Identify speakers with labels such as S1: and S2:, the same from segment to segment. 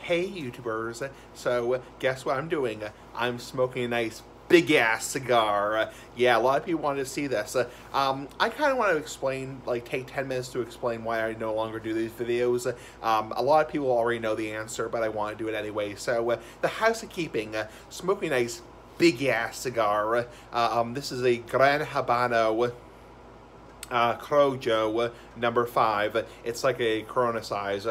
S1: Hey YouTubers, so guess what I'm doing? I'm smoking a nice big ass cigar. Yeah, a lot of people wanted to see this. I kind of want to explain, like take 10 minutes to explain why I no longer do these videos. A lot of people already know the answer, but I want to do it anyway. So the housekeeping, smoking a nice big ass cigar. This is a Gran Habano Crojo number 5. It's like a Corona size.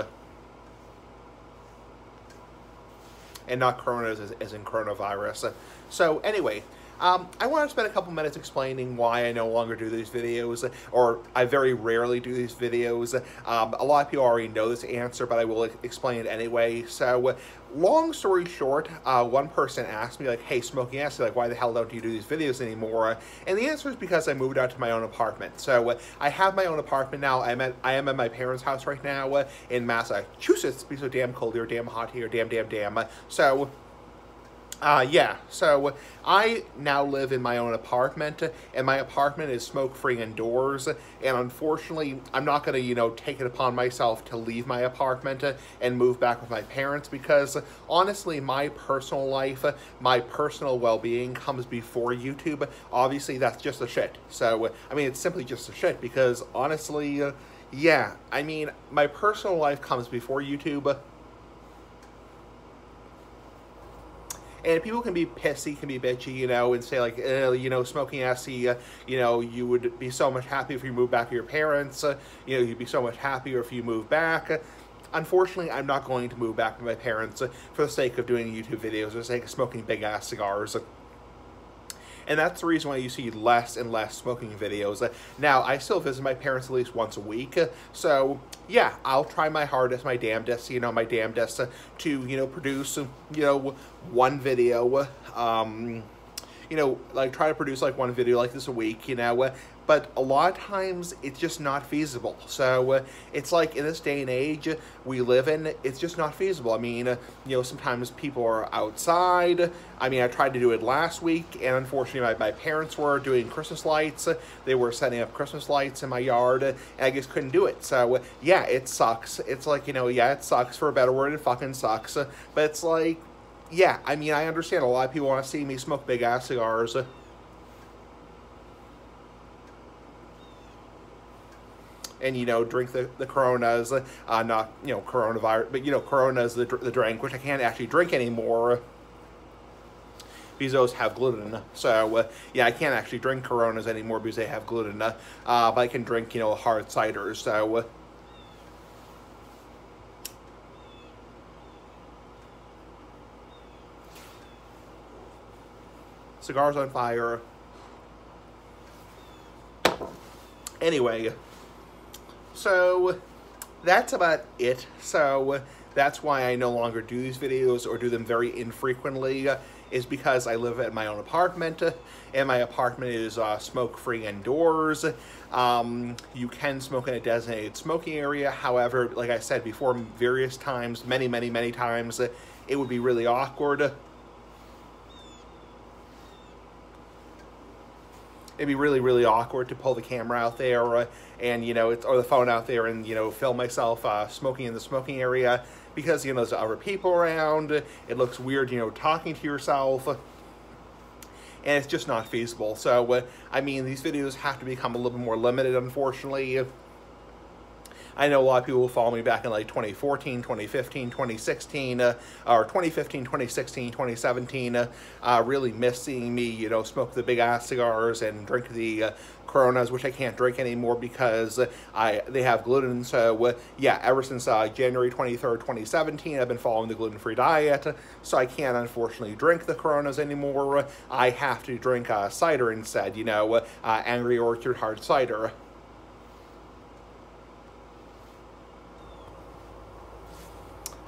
S1: And not corona as in coronavirus. So anyway, I want to spend a couple minutes explaining why I no longer do these videos, or I very rarely do these videos. A lot of people already know this answer, but I will explain it anyway. So, long story short, one person asked me, like, hey, Smoking Acid, like, why the hell don't you do these videos anymore? And the answer is because I moved out to my own apartment. So, I have my own apartment now. I am at my parents' house right now in Massachusetts. It's be so damn cold here, damn hot here, damn. So, yeah, so I now live in my own apartment, and my apartment is smoke-free indoors, and unfortunately, I'm not going to, take it upon myself to leave my apartment and move back with my parents, because honestly, my personal life, my personal well-being comes before YouTube. Obviously, that's just a shit. So, I mean, it's simply just a shit, because honestly, yeah, I mean, my personal life comes before YouTube. And people can be pissy, can be bitchy, and say like, Smoking Acid, you would be so much happier if you moved back to your parents. You'd be so much happier if you moved back. Unfortunately, I'm not going to move back with my parents for the sake of doing YouTube videos, for the sake of smoking big-ass cigars. And that's the reason why you see less and less smoking videos. Now, I still visit my parents at least once a week, so yeah, I'll try my hardest, my damnedest, to, produce, one video, try to produce, like, one video like this a week, but a lot of times it's just not feasible. So it's like in this day and age we live in, it's just not feasible. I mean, sometimes people are outside. I mean, I tried to do it last week, and unfortunately my parents were doing Christmas lights. They were setting up Christmas lights in my yard, and I just couldn't do it. So yeah, it sucks. It's like, yeah, it sucks, for a better word. It fucking sucks. But it's like, yeah, I mean, I understand a lot of people want to see me smoke big-ass cigars. And, drink the Coronas, not, coronavirus, but, Corona's the drink, which I can't actually drink anymore because those have gluten. So, yeah, I can't actually drink Coronas anymore because they have gluten, but I can drink, hard ciders. So, cigars on fire. Anyway, so that's about it. So that's why I no longer do these videos, or do them very infrequently, is because I live at my own apartment, and my apartment is smoke-free indoors. You can smoke in a designated smoking area. However, like I said before, various times, many times, it would be really awkward. It'd be really awkward to pull the camera out there and, or the phone out there and, film myself smoking in the smoking area, because, there's other people around. It looks weird, talking to yourself, and it's just not feasible. So, I mean, these videos have to become a little bit more limited, unfortunately. I know a lot of people will follow me back in like 2014, 2015, 2016, or 2015, 2016, 2017, really miss seeing me, smoke the big-ass cigars and drink the Coronas, which I can't drink anymore because they have gluten. So, yeah, ever since January 23rd, 2017, I've been following the gluten-free diet, so I can't, unfortunately, drink the Coronas anymore. I have to drink cider instead, Angry Orchard hard cider.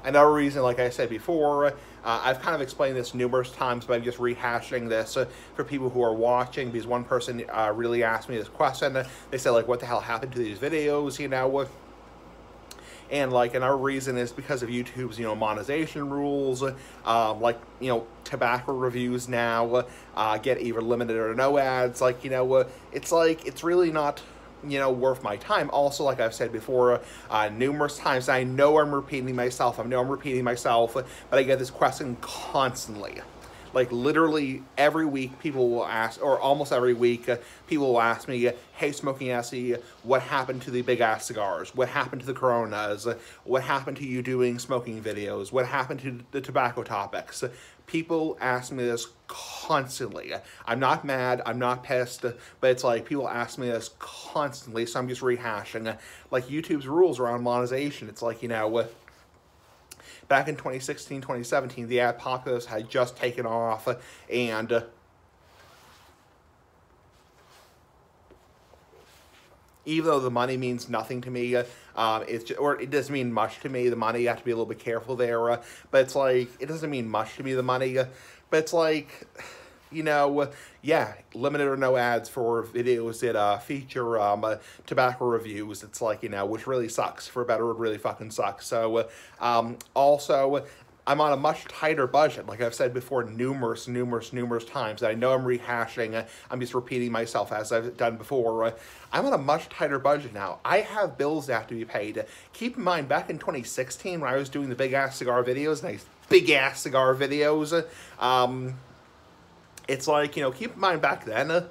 S1: Another reason, like I said before, I've kind of explained this numerous times, but I'm just rehashing this for people who are watching, because one person really asked me this question. They said, like, what the hell happened to these videos, And, like, another reason is because of YouTube's, monetization rules. Tobacco reviews now get either limited or no ads. It's really not you know, worth my time. Also, like I've said before, numerous times, I know I'm repeating myself, but I get this question constantly. Like, literally every week, people will ask, or almost every week, people will ask me, hey, Smoking Essie, what happened to the big ass cigars? What happened to the Coronas? What happened to you doing smoking videos? What happened to the tobacco topics? People ask me this constantly. I'm not mad, I'm not pissed, but it's like, people ask me this constantly, so I'm just rehashing. Like, YouTube's rules around monetization, it's like, you know, back in 2016, 2017, the ad populace had just taken off, and even though the money means nothing to me, or it doesn't mean much to me, the money, you have to be a little bit careful there, but it's like, it doesn't mean much to me, the money, but it's like, you know, yeah, limited or no ads for videos that feature tobacco reviews. It's like, you know, which really sucks. For better, it really fucking sucks. So, also, I'm on a much tighter budget. Like I've said before numerous times. I know I'm rehashing. I'm just repeating myself as I've done before. I'm on a much tighter budget now. I have bills that have to be paid. Keep in mind, back in 2016, when I was doing the big-ass cigar videos, nice big-ass cigar videos, it's like, you know, keep in mind back then,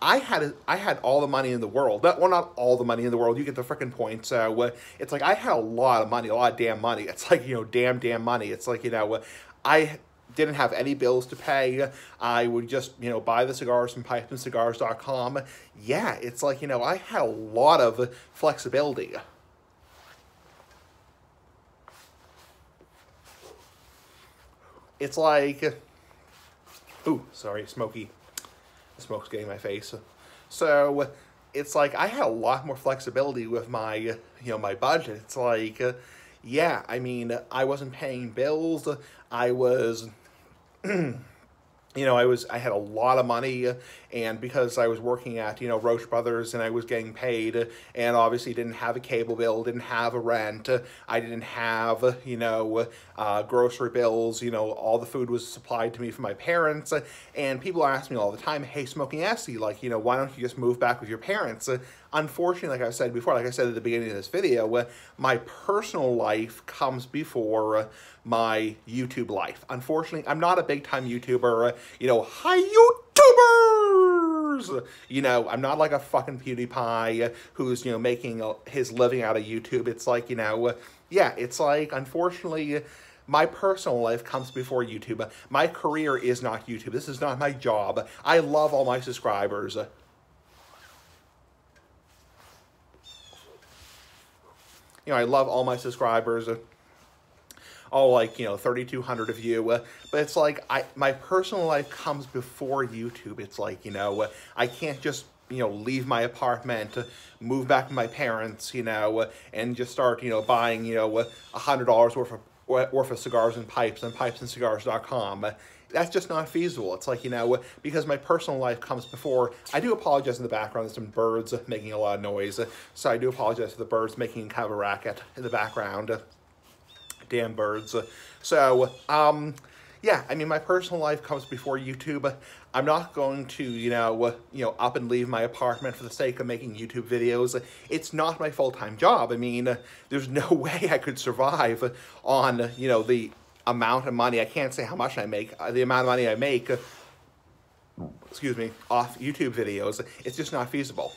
S1: I had all the money in the world. Well, not all the money in the world. You get the frickin' point. So it's like I had a lot of money, a lot of damn money. It's like, you know, damn money. It's like, you know, I didn't have any bills to pay. I would just, you know, buy the cigars from pipesandcigars.com. Yeah, it's like, you know, I had a lot of flexibility. It's like, ooh, sorry, smoky. The smoke's getting in my face. So it's like I had a lot more flexibility with my, you know, my budget. It's like, yeah, I mean, I wasn't paying bills. I was, you know, I had a lot of money, and because I was working at, you know, Roche Brothers, and I was getting paid, and obviously didn't have a cable bill, didn't have a rent, I didn't have, you know, grocery bills, you know, all the food was supplied to me from my parents, and people ask me all the time, hey, Smoking Essie, like, you know, why don't you just move back with your parents? Unfortunately, like I said before, like I said at the beginning of this video, my personal life comes before my YouTube life. Unfortunately, I'm not a big-time YouTuber. You know, hi, YouTubers! You know, I'm not like a fucking PewDiePie who's, you know, making his living out of YouTube. It's like, you know, yeah, it's like, unfortunately, my personal life comes before YouTube. My career is not YouTube. This is not my job. I love all my subscribers. You know, I love all my subscribers, all like, you know, 3,200 of you, but it's like, my personal life comes before YouTube. It's like, you know, I can't just, you know, leave my apartment, move back to my parents, you know, and just start, you know, buying, you know, $100 worth of cigars and pipes on pipesandcigars.com. That's just not feasible. It's like, you know, because my personal life comes before. I do apologize in the background. There's some birds making a lot of noise. So I do apologize for the birds making kind of a racket in the background. Damn birds. So, yeah, I mean, my personal life comes before YouTube. I'm not going to, you know, up and leave my apartment for the sake of making YouTube videos. It's not my full-time job. I mean, there's no way I could survive on, you know, the amount of money. I can't say how much I make. The amount of money I make, excuse me, off YouTube videos. It's just not feasible.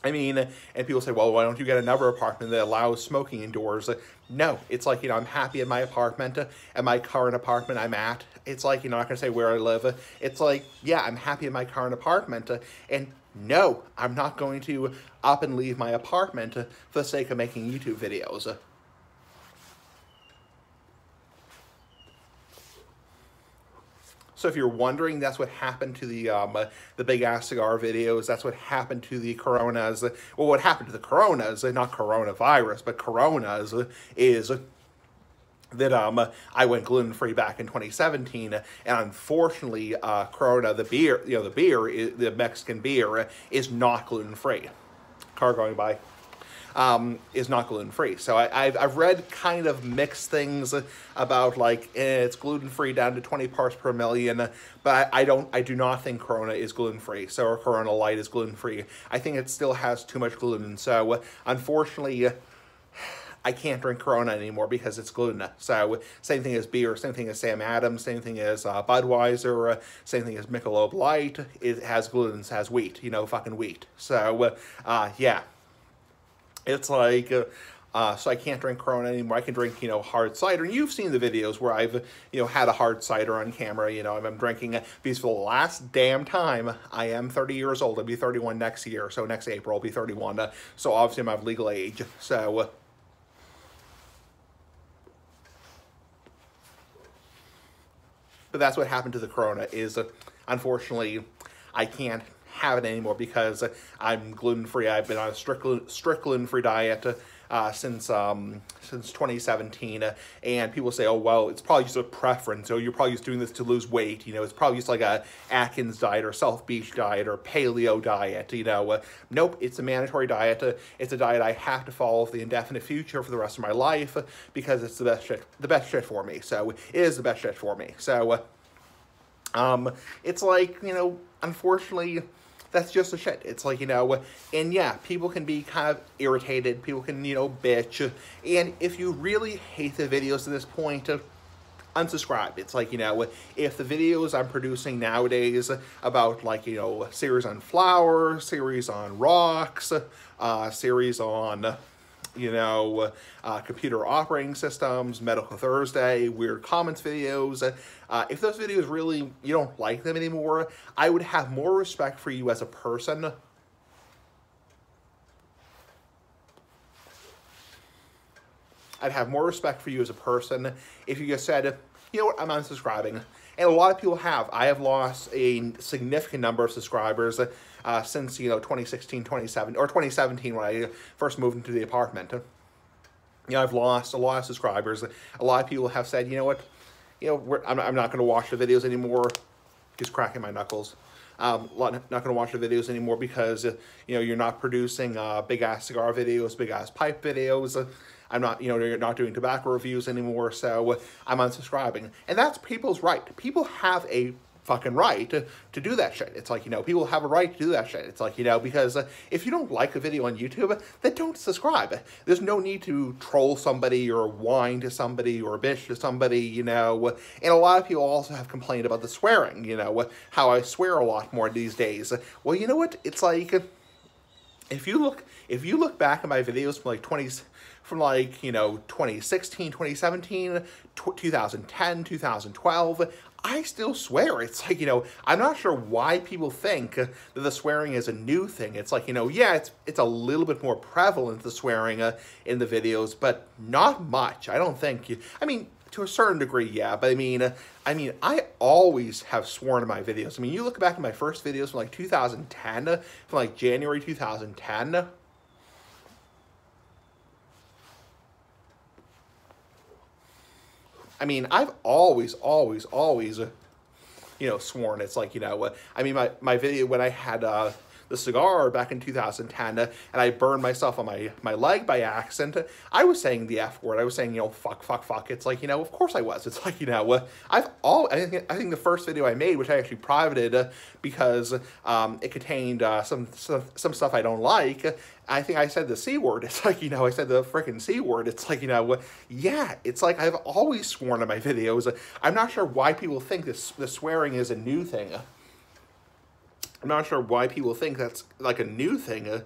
S1: I mean, and people say, well, why don't you get another apartment that allows smoking indoors? No, it's like, you know, I'm happy at my apartment, at my current apartment I'm at. It's like, you know, I'm not going to say where I live. It's like, yeah, I'm happy in my current apartment. And no, I'm not going to up and leave my apartment for the sake of making YouTube videos. So if you're wondering, that's what happened to the big ass cigar videos. That's what happened to the Coronas. Well, what happened to the Coronas, not coronavirus, but Coronas, is that I went gluten-free back in 2017, and unfortunately, Corona, the beer, you know, the Mexican beer, is not gluten-free. Car going by. is not gluten-free. So I've read kind of mixed things about, like, it's gluten-free down to 20 parts per million, but I do not think Corona is gluten-free. So, or Corona Light is gluten-free. I think it still has too much gluten. So, unfortunately, I can't drink Corona anymore because it's gluten. So, same thing as beer, same thing as Sam Adams, same thing as Budweiser, same thing as Michelob Light. It has gluten, it has wheat, you know, fucking wheat. So, yeah. It's like, so I can't drink Corona anymore. I can drink, you know, hard cider. And you've seen the videos where I've, you know, had a hard cider on camera. You know, I'm drinking, because for the last damn time, I am 30 years old. I'll be 31 next year. So next April, I'll be 31. So obviously I'm of legal age. So, but that's what happened to the Corona is, unfortunately, I can't have it anymore because I'm gluten-free. I've been on a strict gluten-free diet since 2017, and people say, oh, well, it's probably just a preference, or you're probably just doing this to lose weight, you know, it's probably just like a Atkins diet or South Beach diet or paleo diet, you know. Nope, it's a mandatory diet. It's a diet I have to follow for the indefinite future for the rest of my life because it's the best shit for me. So it is the best shit for me. So it's like, you know, unfortunately, that's just the shit. It's like, you know, and yeah, people can be kind of irritated. People can, you know, bitch. And if you really hate the videos at this point, unsubscribe. It's like, you know, if the videos I'm producing nowadays about, like, you know, series on flour, series on rocks, series on, you know, computer operating systems, Medical Thursday, Weird Comments videos. If those videos really, you don't like them anymore, I would have more respect for you as a person. I'd have more respect for you as a person if you just said, you know what, I'm unsubscribing. And a lot of people have. I have lost a significant number of subscribers since, you know, 2017 when I first moved into the apartment. You know, I've lost a lot of subscribers. A lot of people have said, you know what, you know, I'm not going to watch the videos anymore. Just cracking my knuckles. Not going to watch the videos anymore because, you know, you're not producing big-ass cigar videos, big-ass pipe videos. I'm not, you know, you're not doing tobacco reviews anymore, so I'm unsubscribing. And that's people's right. People have a fucking right to do that shit. It's like, you know, people have a right to do that shit. It's like, you know, because if you don't like a video on YouTube, then don't subscribe. There's no need to troll somebody or whine to somebody or bitch to somebody, you know. And a lot of people also have complained about the swearing, you know, how I swear a lot more these days. Well, you know what? It's like, if you look back at my videos from like, you know, 2016, 2017, 2010, 2012, I still swear. It's like, you know, I'm not sure why people think that the swearing is a new thing. It's like, you know, yeah, it's a little bit more prevalent, the swearing in the videos, but not much. I don't think I mean, to a certain degree, yeah, but I mean, I always have sworn in my videos. I mean, you look back at my first videos from like 2010, from like January 2010, I mean, I've always, you know, sworn. It's like, you know, I mean, my video when I had the cigar back in 2010, and I burned myself on my leg by accident, I was saying the F word. I was saying, you know, fuck. It's like, you know, of course I was. It's like, you know, I think the first video I made, which I actually privated because it contained some stuff I don't like, I think I said the C word. It's like, you know, I said the freaking C word. It's like, you know, yeah, it's like I've always sworn in my videos. I'm not sure why people think the swearing is a new thing. I'm not sure why people think that's like a new thing.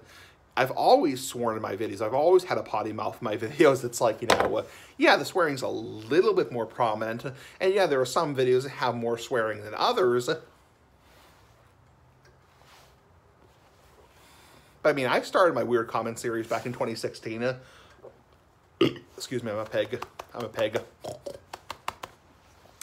S1: I've always sworn in my videos. I've always had a potty mouth in my videos. It's like, you know, yeah, the swearing's a little bit more prominent. And yeah, there are some videos that have more swearing than others. But I mean, I started my Weird Comment series back in 2016. Excuse me, I'm a pig.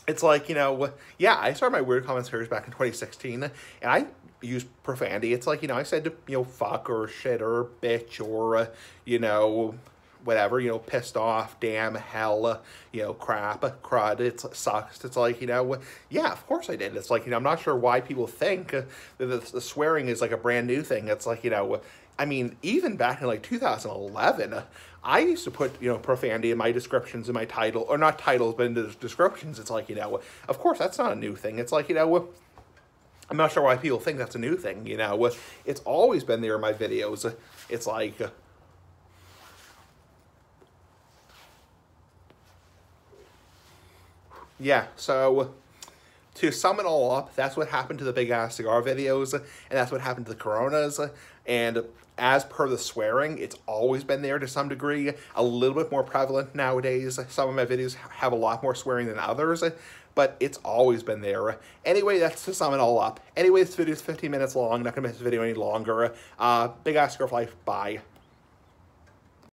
S1: It's like, you know, yeah, I started my Weird Comment series back in 2016, and I used profanity. It's like, you know, I said, you know, fuck or shit or bitch or, you know, whatever, you know, pissed off, damn, hell, you know, crap, crud, it sucks. It's like, you know, yeah, of course I did. It's like, you know, I'm not sure why people think that the swearing is like a brand new thing. It's like, you know, I mean, even back in like 2011, I used to put, profanity in my descriptions in my title, or not titles, but in the descriptions. It's like, of course, that's not a new thing. It's like, I'm not sure why people think that's a new thing, It's always been there in my videos. It's like, yeah, so to sum it all up, that's what happened to the big ass cigar videos, and that's what happened to the Coronas. And as per the swearing, it's always been there to some degree, a little bit more prevalent nowadays. Some of my videos have a lot more swearing than others, but it's always been there. Anyway, that's to sum it all up. Anyway, this video is 15 minutes long. I'm not going to make this video any longer. Big ass cigar for life. Bye.